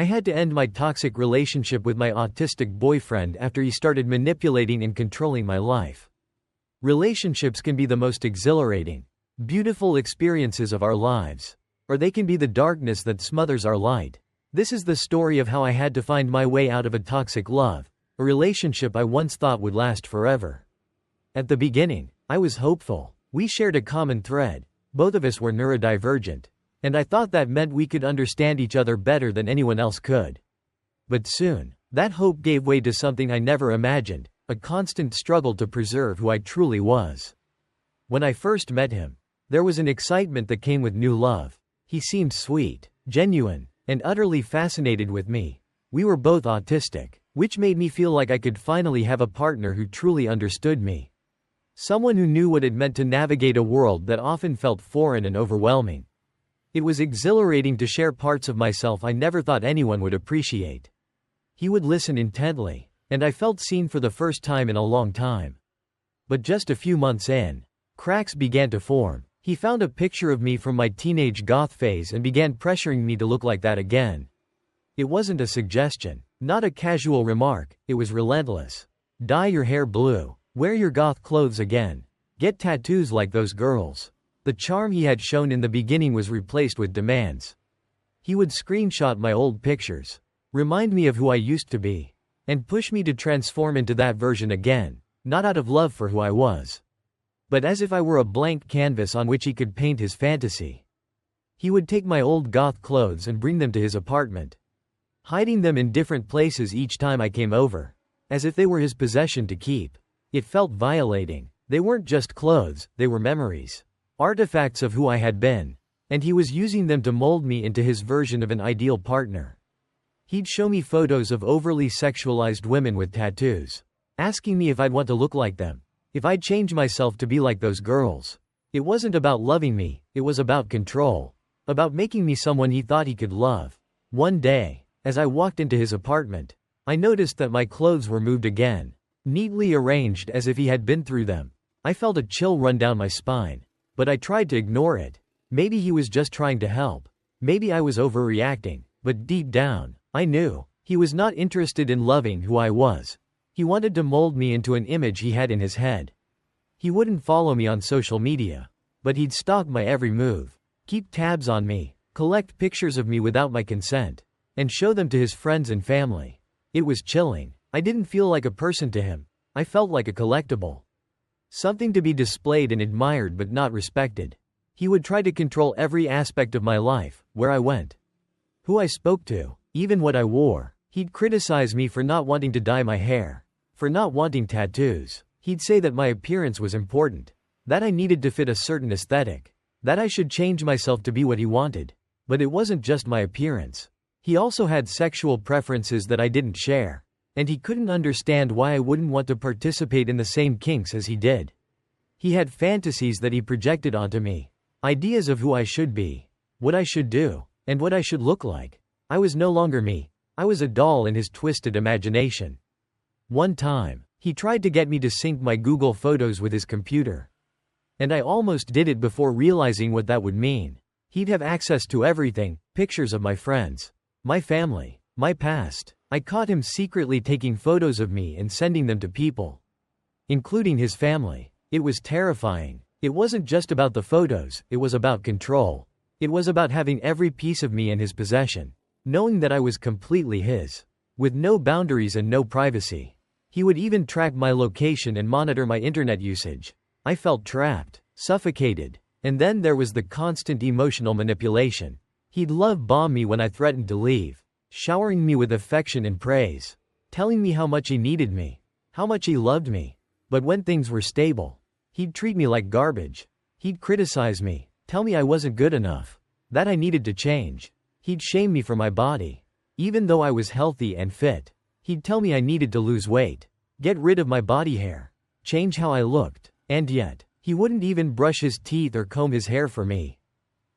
I had to end my toxic relationship with my autistic boyfriend after he started manipulating and controlling my life. Relationships can be the most exhilarating, beautiful experiences of our lives, or they can be the darkness that smothers our light. This is the story of how I had to find my way out of a toxic love, a relationship I once thought would last forever. At the beginning, I was hopeful. We shared a common thread. Both of us were neurodivergent, and I thought that meant we could understand each other better than anyone else could. But soon, that hope gave way to something I never imagined, a constant struggle to preserve who I truly was. When I first met him, there was an excitement that came with new love. He seemed sweet, genuine, and utterly fascinated with me. We were both autistic, which made me feel like I could finally have a partner who truly understood me. Someone who knew what it meant to navigate a world that often felt foreign and overwhelming. It was exhilarating to share parts of myself I never thought anyone would appreciate. He would listen intently, and I felt seen for the first time in a long time. But just a few months in, cracks began to form. He found a picture of me from my teenage goth phase and began pressuring me to look like that again. It wasn't a suggestion, not a casual remark, it was relentless. Dye your hair blue. Wear your goth clothes again. Get tattoos like those girls. The charm he had shown in the beginning was replaced with demands. He would screenshot my old pictures, remind me of who I used to be, and push me to transform into that version again, not out of love for who I was, but as if I were a blank canvas on which he could paint his fantasy. He would take my old goth clothes and bring them to his apartment, hiding them in different places each time I came over, as if they were his possession to keep. It felt violating. They weren't just clothes, they were memories, artifacts of who I had been, and he was using them to mold me into his version of an ideal partner. He'd show me photos of overly sexualized women with tattoos, asking me if I'd want to look like them, if I'd change myself to be like those girls. It wasn't about loving me, it was about control, about making me someone he thought he could love. One day, as I walked into his apartment, I noticed that my clothes were moved again, neatly arranged as if he had been through them. I felt a chill run down my spine, but I tried to ignore it. Maybe he was just trying to help. Maybe I was overreacting, but deep down, I knew he was not interested in loving who I was. He wanted to mold me into an image he had in his head. He wouldn't follow me on social media, but he'd stalk my every move, keep tabs on me, collect pictures of me without my consent, and show them to his friends and family. It was chilling. I didn't feel like a person to him. I felt like a collectible. Something to be displayed and admired but not respected. He would try to control every aspect of my life, where I went, who I spoke to, even what I wore. He'd criticize me for not wanting to dye my hair, for not wanting tattoos. He'd say that my appearance was important, that I needed to fit a certain aesthetic, that I should change myself to be what he wanted. But it wasn't just my appearance. He also had sexual preferences that I didn't share. And he couldn't understand why I wouldn't want to participate in the same kinks as he did. He had fantasies that he projected onto me, ideas of who I should be, what I should do, and what I should look like. I was no longer me. I was a doll in his twisted imagination. One time, he tried to get me to sync my Google Photos with his computer. And I almost did it before realizing what that would mean. He'd have access to everything, pictures of my friends, my family, my past. I caught him secretly taking photos of me and sending them to people, including his family. It was terrifying. It wasn't just about the photos, it was about control. It was about having every piece of me in his possession, knowing that I was completely his, with no boundaries and no privacy. He would even track my location and monitor my internet usage. I felt trapped, suffocated. And then there was the constant emotional manipulation. He'd love bomb me when I threatened to leave, showering me with affection and praise, telling me how much he needed me, how much he loved me. But when things were stable, he'd treat me like garbage. He'd criticize me, tell me I wasn't good enough, that I needed to change. He'd shame me for my body, even though I was healthy and fit. He'd tell me I needed to lose weight, get rid of my body hair, change how I looked, and yet, he wouldn't even brush his teeth or comb his hair for me.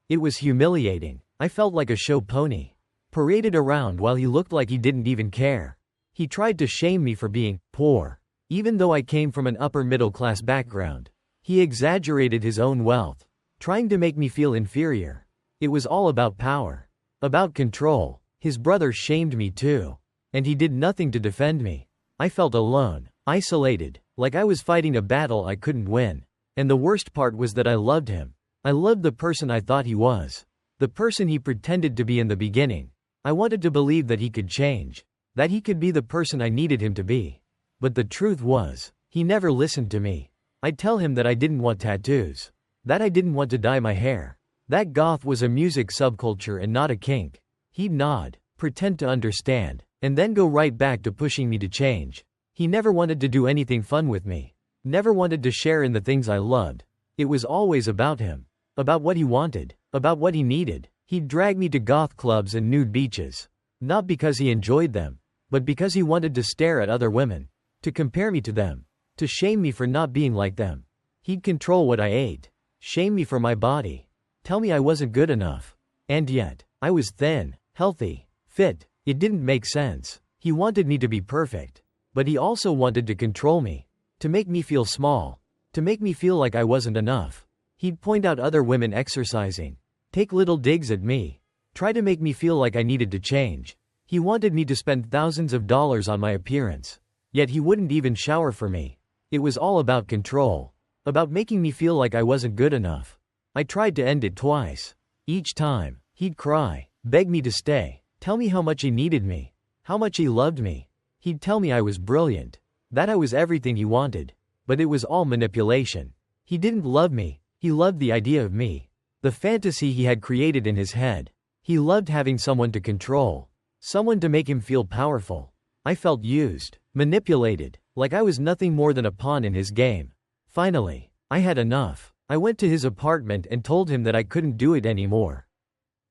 It was humiliating. I felt like a show pony, paraded around while he looked like he didn't even care. He tried to shame me for being poor, even though I came from an upper middle class background. He exaggerated his own wealth, trying to make me feel inferior. It was all about power, about control. His brother shamed me too. And he did nothing to defend me. I felt alone, isolated, like I was fighting a battle I couldn't win. And the worst part was that I loved him. I loved the person I thought he was. The person he pretended to be in the beginning. I wanted to believe that he could change. That he could be the person I needed him to be. But the truth was, he never listened to me. I'd tell him that I didn't want tattoos. That I didn't want to dye my hair. That goth was a music subculture and not a kink. He'd nod, pretend to understand, and then go right back to pushing me to change. He never wanted to do anything fun with me. Never wanted to share in the things I loved. It was always about him. About what he wanted. About what he needed. He'd drag me to goth clubs and nude beaches. Not because he enjoyed them, but because he wanted to stare at other women. To compare me to them. To shame me for not being like them. He'd control what I ate. Shame me for my body. Tell me I wasn't good enough. And yet, I was thin, healthy, fit. It didn't make sense. He wanted me to be perfect. But he also wanted to control me. To make me feel small. To make me feel like I wasn't enough. He'd point out other women exercising. Take little digs at me. Try to make me feel like I needed to change. He wanted me to spend thousands of dollars on my appearance. Yet he wouldn't even shower for me. It was all about control. About making me feel like I wasn't good enough. I tried to end it twice. Each time, he'd cry, beg me to stay, tell me how much he needed me, how much he loved me. He'd tell me I was brilliant, that I was everything he wanted. But it was all manipulation. He didn't love me, he loved the idea of me. The fantasy he had created in his head. He loved having someone to control. Someone to make him feel powerful. I felt used, manipulated, like I was nothing more than a pawn in his game. Finally, I had enough. I went to his apartment and told him that I couldn't do it anymore.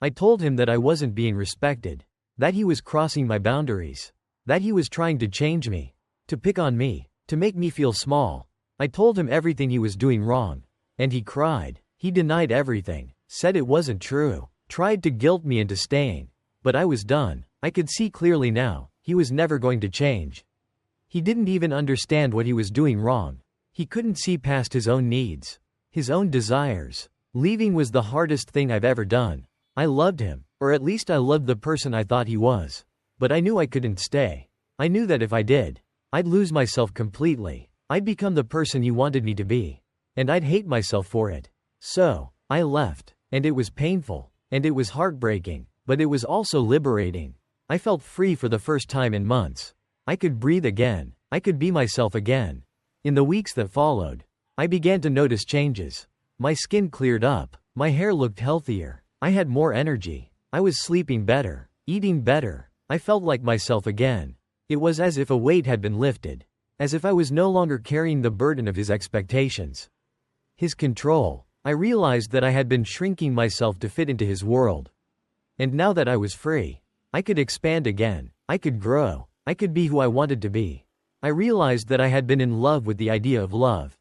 I told him that I wasn't being respected. That he was crossing my boundaries. That he was trying to change me. To pick on me. To make me feel small. I told him everything he was doing wrong. And he cried. He denied everything. Said it wasn't true. Tried to guilt me into staying. But I was done. I could see clearly now. He was never going to change. He didn't even understand what he was doing wrong. He couldn't see past his own needs. His own desires. Leaving was the hardest thing I've ever done. I loved him. Or at least I loved the person I thought he was. But I knew I couldn't stay. I knew that if I did, I'd lose myself completely. I'd become the person he wanted me to be. And I'd hate myself for it. So, I left. And it was painful. And it was heartbreaking. But it was also liberating. I felt free for the first time in months. I could breathe again. I could be myself again. In the weeks that followed, I began to notice changes. My skin cleared up. My hair looked healthier. I had more energy. I was sleeping better. Eating better. I felt like myself again. It was as if a weight had been lifted. As if I was no longer carrying the burden of his expectations. His control. I realized that I had been shrinking myself to fit into his world. And now that I was free, I could expand again. I could grow. I could be who I wanted to be. I realized that I had been in love with the idea of love.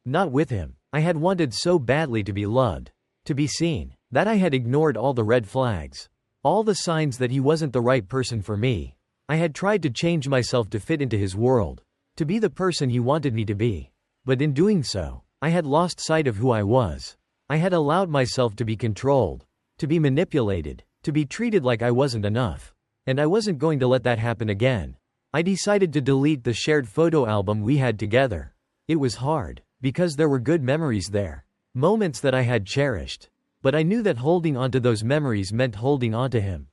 Not with him. I had wanted so badly to be loved. To be seen. That I had ignored all the red flags. All the signs that he wasn't the right person for me. I had tried to change myself to fit into his world. To be the person he wanted me to be. But in doing so, I had lost sight of who I was. I had allowed myself to be controlled. To be manipulated. To be treated like I wasn't enough. And I wasn't going to let that happen again. I decided to delete the shared photo album we had together. It was hard, because there were good memories there. Moments that I had cherished. But I knew that holding onto those memories meant holding onto him.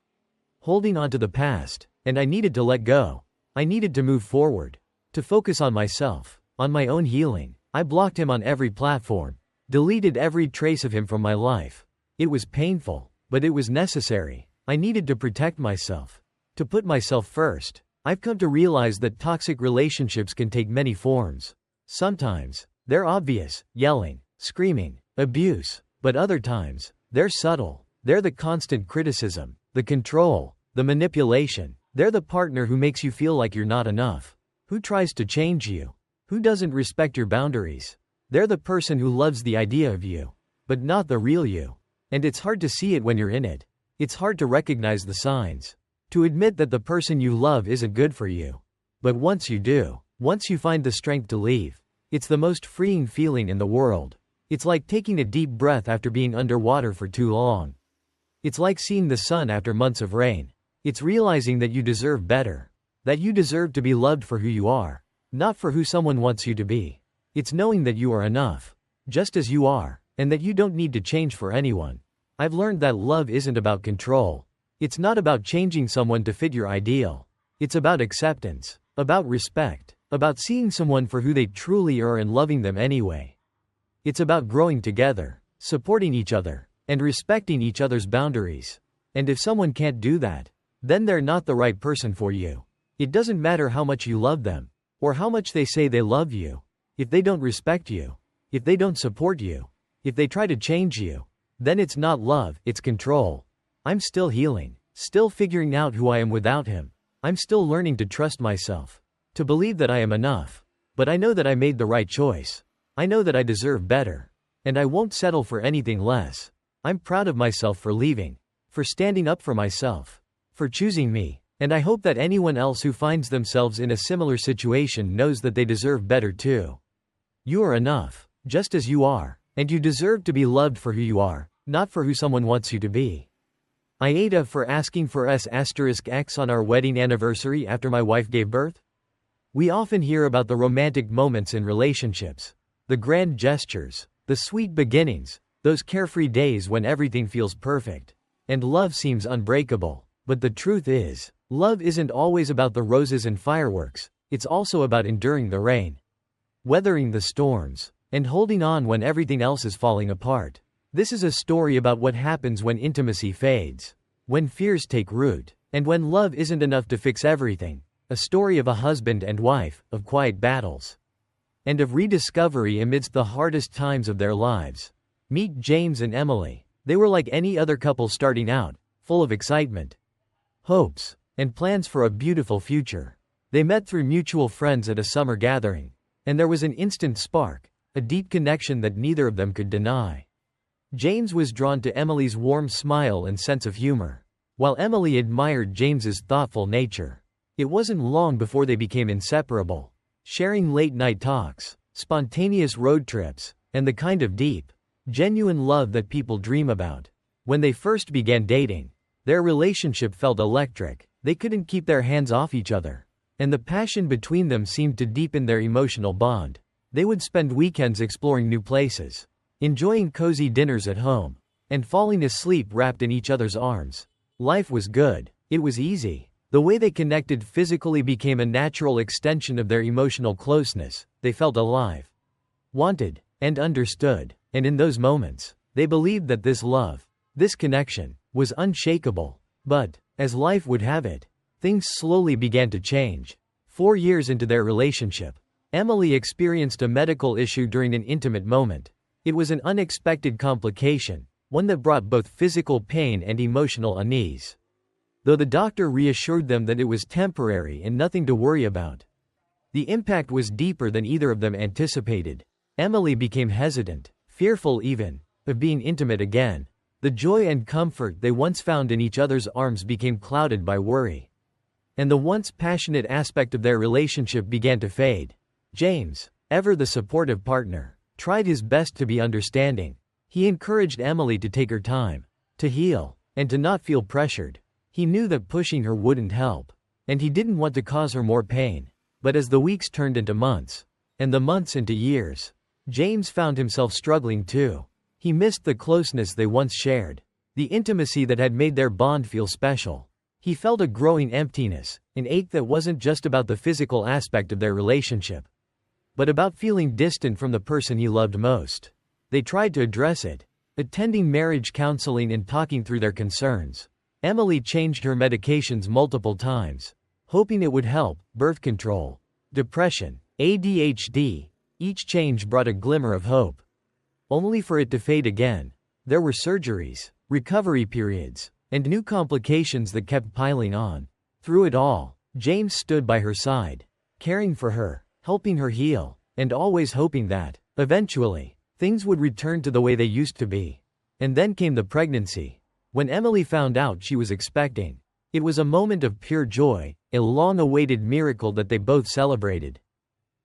Holding onto the past, and I needed to let go. I needed to move forward. To focus on myself, on my own healing. I blocked him on every platform. Deleted every trace of him from my life. It was painful, but it was necessary. I needed to protect myself. To put myself first. I've come to realize that toxic relationships can take many forms. Sometimes, they're obvious, yelling, screaming, abuse. But other times, they're subtle. They're the constant criticism, the control, the manipulation. They're the partner who makes you feel like you're not enough. Who tries to change you. Who doesn't respect your boundaries. They're the person who loves the idea of you, but not the real you. And it's hard to see it when you're in it. It's hard to recognize the signs. To admit that the person you love isn't good for you. But once you do, once you find the strength to leave, it's the most freeing feeling in the world. It's like taking a deep breath after being underwater for too long. It's like seeing the sun after months of rain. It's realizing that you deserve better. That you deserve to be loved for who you are, not for who someone wants you to be. It's knowing that you are enough, just as you are, and that you don't need to change for anyone. I've learned that love isn't about control. It's not about changing someone to fit your ideal. It's about acceptance, about respect, about seeing someone for who they truly are and loving them anyway. It's about growing together, supporting each other, and respecting each other's boundaries. And if someone can't do that, then they're not the right person for you. It doesn't matter how much you love them, or how much they say they love you. If they don't respect you, if they don't support you, if they try to change you, then it's not love, it's control. I'm still healing, still figuring out who I am without him. I'm still learning to trust myself, to believe that I am enough. But I know that I made the right choice. I know that I deserve better. And I won't settle for anything less. I'm proud of myself for leaving, for standing up for myself, for choosing me. And I hope that anyone else who finds themselves in a similar situation knows that they deserve better too. You are enough, just as you are, and you deserve to be loved for who you are, not for who someone wants you to be. Iada for asking for S*X on our wedding anniversary after my wife gave birth. We often hear about the romantic moments in relationships, the grand gestures, the sweet beginnings, those carefree days when everything feels perfect, and love seems unbreakable. But the truth is, love isn't always about the roses and fireworks, it's also about enduring the rain, weathering the storms, and holding on when everything else is falling apart. This is a story about what happens when intimacy fades, when fears take root, and when love isn't enough to fix everything. A story of a husband and wife, of quiet battles, and of rediscovery amidst the hardest times of their lives. Meet James and Emily. They were like any other couple starting out, full of excitement, hopes, and plans for a beautiful future. They met through mutual friends at a summer gathering, and there was an instant spark, a deep connection that neither of them could deny. James was drawn to Emily's warm smile and sense of humor, while Emily admired James's thoughtful nature. It wasn't long before they became inseparable, sharing late-night talks, spontaneous road trips, and the kind of deep, genuine love that people dream about. When they first began dating, their relationship felt electric. They couldn't keep their hands off each other, and the passion between them seemed to deepen their emotional bond. They would spend weekends exploring new places, enjoying cozy dinners at home, and falling asleep wrapped in each other's arms. Life was good. It was easy. The way they connected physically became a natural extension of their emotional closeness. They felt alive, wanted, and understood. And in those moments, they believed that this love, this connection, was unshakable. But, as life would have it, things slowly began to change. 4 years into their relationship, Emily experienced a medical issue during an intimate moment. It was an unexpected complication, one that brought both physical pain and emotional unease. Though the doctor reassured them that it was temporary and nothing to worry about, the impact was deeper than either of them anticipated. Emily became hesitant, fearful even, of being intimate again. The joy and comfort they once found in each other's arms became clouded by worry, and the once passionate aspect of their relationship began to fade. James, ever the supportive partner, tried his best to be understanding. He encouraged Emily to take her time, to heal, and to not feel pressured. He knew that pushing her wouldn't help, and he didn't want to cause her more pain. But as the weeks turned into months, and the months into years, James found himself struggling too. He missed the closeness they once shared, the intimacy that had made their bond feel special. He felt a growing emptiness, an ache that wasn't just about the physical aspect of their relationship, but about feeling distant from the person he loved most. They tried to address it, attending marriage counseling and talking through their concerns. Emily changed her medications multiple times, hoping it would help: birth control, depression, ADHD. Each change brought a glimmer of hope, only for it to fade again. There were surgeries, recovery periods, and new complications that kept piling on. Through it all, James stood by her side, caring for her, helping her heal, and always hoping that, eventually, things would return to the way they used to be. And then came the pregnancy. When Emily found out she was expecting, it was a moment of pure joy, a long-awaited miracle that they both celebrated.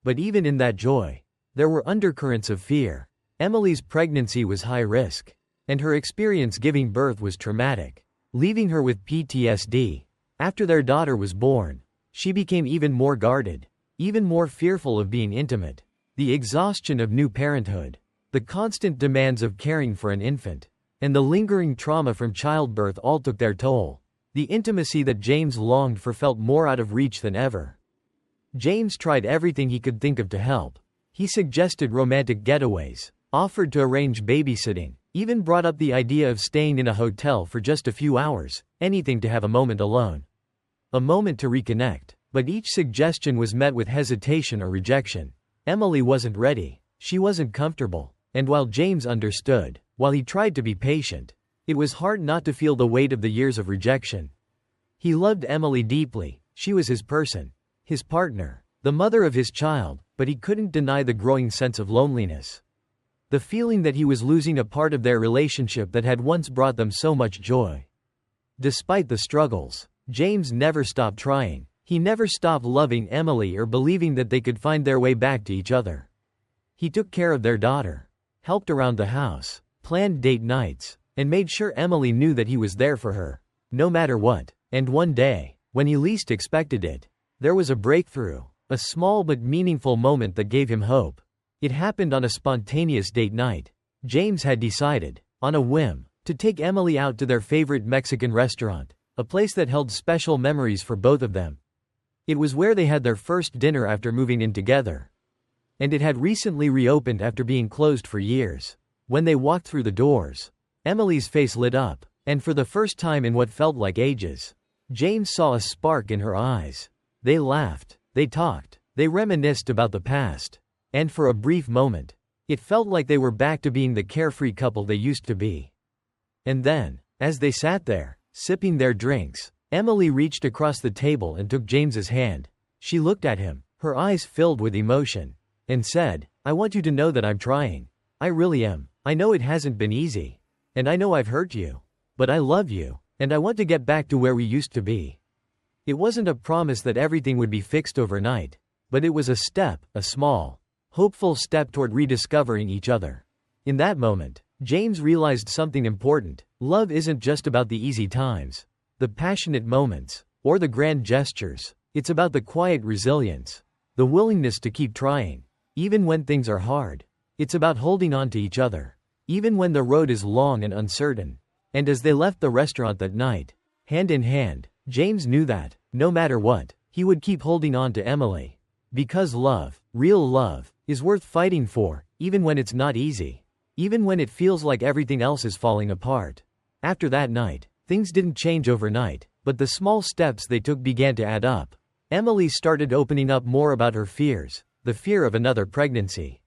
But even in that joy, there were undercurrents of fear. Emily's pregnancy was high risk, and her experience giving birth was traumatic, leaving her with PTSD, After their daughter was born, she became even more guarded, even more fearful of being intimate. The exhaustion of new parenthood, the constant demands of caring for an infant, and the lingering trauma from childbirth all took their toll. The intimacy that James longed for felt more out of reach than ever. James tried everything he could think of to help. He suggested romantic getaways, offered to arrange babysitting, even brought up the idea of staying in a hotel for just a few hours, anything to have a moment alone. A moment to reconnect. But each suggestion was met with hesitation or rejection. Emily wasn't ready. She wasn't comfortable. And while James understood, while he tried to be patient, it was hard not to feel the weight of the years of rejection. He loved Emily deeply. She was his person, his partner, the mother of his child, but he couldn't deny the growing sense of loneliness. The feeling that he was losing a part of their relationship that had once brought them so much joy. Despite the struggles, James never stopped trying. He never stopped loving Emily or believing that they could find their way back to each other. He took care of their daughter, helped around the house, planned date nights, and made sure Emily knew that he was there for her, no matter what. And one day, when he least expected it, there was a breakthrough, a small but meaningful moment that gave him hope. It happened on a spontaneous date night. James had decided, on a whim, to take Emily out to their favorite Mexican restaurant, a place that held special memories for both of them. It was where they had their first dinner after moving in together. And it had recently reopened after being closed for years. When they walked through the doors, Emily's face lit up, and for the first time in what felt like ages, James saw a spark in her eyes. They laughed, they talked, they reminisced about the past. And for a brief moment, it felt like they were back to being the carefree couple they used to be. And then, as they sat there, sipping their drinks, Emily reached across the table and took James's hand. She looked at him, her eyes filled with emotion, and said, "I want you to know that I'm trying. I really am. I know it hasn't been easy. And I know I've hurt you. But I love you, and I want to get back to where we used to be." It wasn't a promise that everything would be fixed overnight, but it was a step, a small, hopeful step toward rediscovering each other. In that moment, James realized something important. Love isn't just about the easy times, the passionate moments, or the grand gestures. It's about the quiet resilience, the willingness to keep trying, even when things are hard. It's about holding on to each other, even when the road is long and uncertain. And as they left the restaurant that night, hand in hand, James knew that, no matter what, he would keep holding on to Emily. Because love, real love, is worth fighting for, even when it's not easy. Even when it feels like everything else is falling apart. After that night, things didn't change overnight, but the small steps they took began to add up. Emily started opening up more about her fears, the fear of another pregnancy,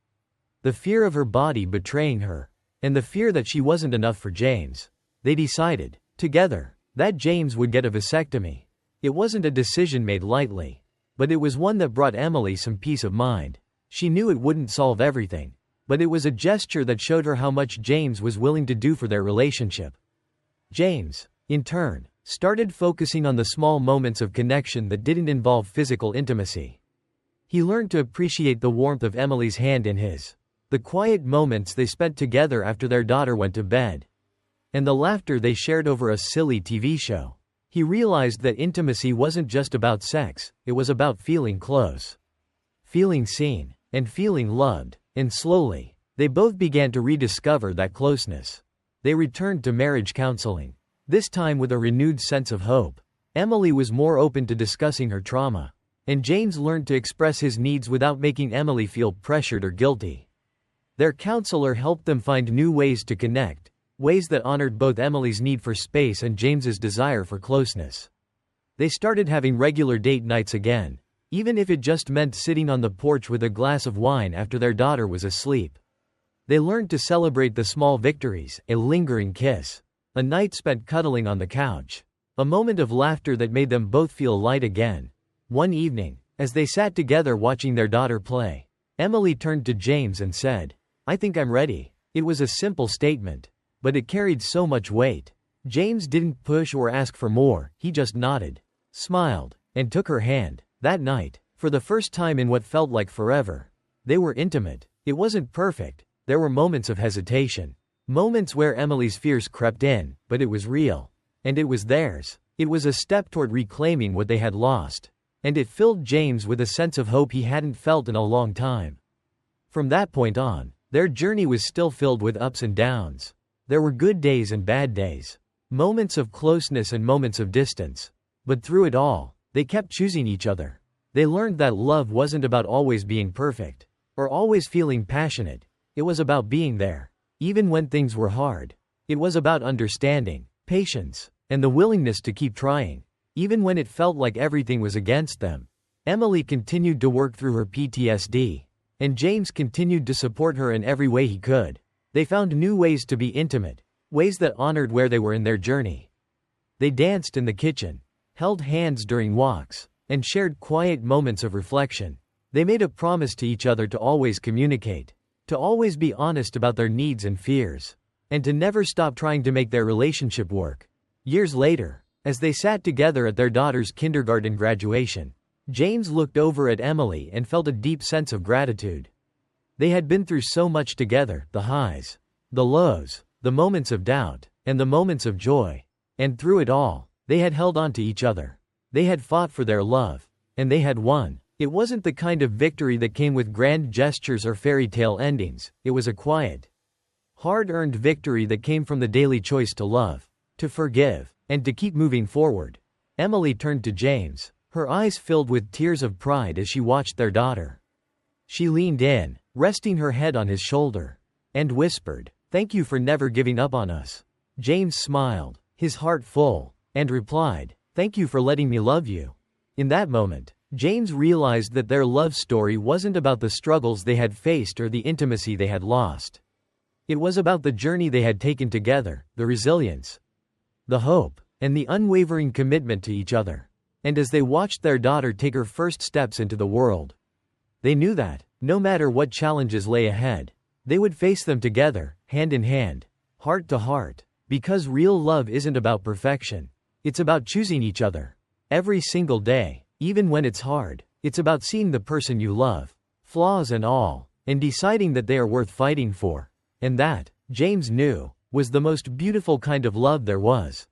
the fear of her body betraying her, and the fear that she wasn't enough for James. They decided, together, that James would get a vasectomy. It wasn't a decision made lightly, but it was one that brought Emily some peace of mind. She knew it wouldn't solve everything, but it was a gesture that showed her how much James was willing to do for their relationship. James, in turn, started focusing on the small moments of connection that didn't involve physical intimacy. He learned to appreciate the warmth of Emily's hand in his, the quiet moments they spent together after their daughter went to bed, and the laughter they shared over a silly TV show. He realized that intimacy wasn't just about sex, it was about feeling close, feeling seen, and feeling loved. And slowly, they both began to rediscover that closeness. They returned to marriage counseling, this time with a renewed sense of hope. Emily was more open to discussing her trauma, and James learned to express his needs without making Emily feel pressured or guilty. Their counselor helped them find new ways to connect, ways that honored both Emily's need for space and James's desire for closeness. They started having regular date nights again, even if it just meant sitting on the porch with a glass of wine after their daughter was asleep. They learned to celebrate the small victories, a lingering kiss, a night spent cuddling on the couch, a moment of laughter that made them both feel light again. One evening, as they sat together watching their daughter play, Emily turned to James and said, "I think I'm ready." It was a simple statement, but it carried so much weight. James didn't push or ask for more, he just nodded, smiled, and took her hand. That night, for the first time in what felt like forever, they were intimate. It wasn't perfect. There were moments of hesitation. Moments where Emily's fears crept in, but it was real. And it was theirs. It was a step toward reclaiming what they had lost, and it filled James with a sense of hope he hadn't felt in a long time. From that point on, their journey was still filled with ups and downs. There were good days and bad days, moments of closeness and moments of distance. But through it all, they kept choosing each other. They learned that love wasn't about always being perfect, or always feeling passionate. It was about being there, even when things were hard. It was about understanding, patience, and the willingness to keep trying, even when it felt like everything was against them. Emily continued to work through her PTSD, and James continued to support her in every way he could. They found new ways to be intimate, ways that honored where they were in their journey. They danced in the kitchen, held hands during walks, and shared quiet moments of reflection. They made a promise to each other to always communicate, to always be honest about their needs and fears, and to never stop trying to make their relationship work. Years later, as they sat together at their daughter's kindergarten graduation, James looked over at Emily and felt a deep sense of gratitude. They had been through so much together, the highs, the lows, the moments of doubt, and the moments of joy. And through it all, they had held on to each other. They had fought for their love, and they had won. It wasn't the kind of victory that came with grand gestures or fairy tale endings. It was a quiet, hard-earned victory that came from the daily choice to love, to forgive, and to keep moving forward. Emily turned to James, her eyes filled with tears of pride as she watched their daughter. She leaned in, resting her head on his shoulder, and whispered, "Thank you for never giving up on us." James smiled, his heart full, and replied, "Thank you for letting me love you." In that moment, James realized that their love story wasn't about the struggles they had faced or the intimacy they had lost. It was about the journey they had taken together, the resilience, the hope, and the unwavering commitment to each other. And as they watched their daughter take her first steps into the world, they knew that, no matter what challenges lay ahead, they would face them together, hand in hand, heart to heart, because real love isn't about perfection. It's about choosing each other. Every single day, even when it's hard, it's about seeing the person you love, flaws and all, and deciding that they are worth fighting for. And that, James knew, was the most beautiful kind of love there was.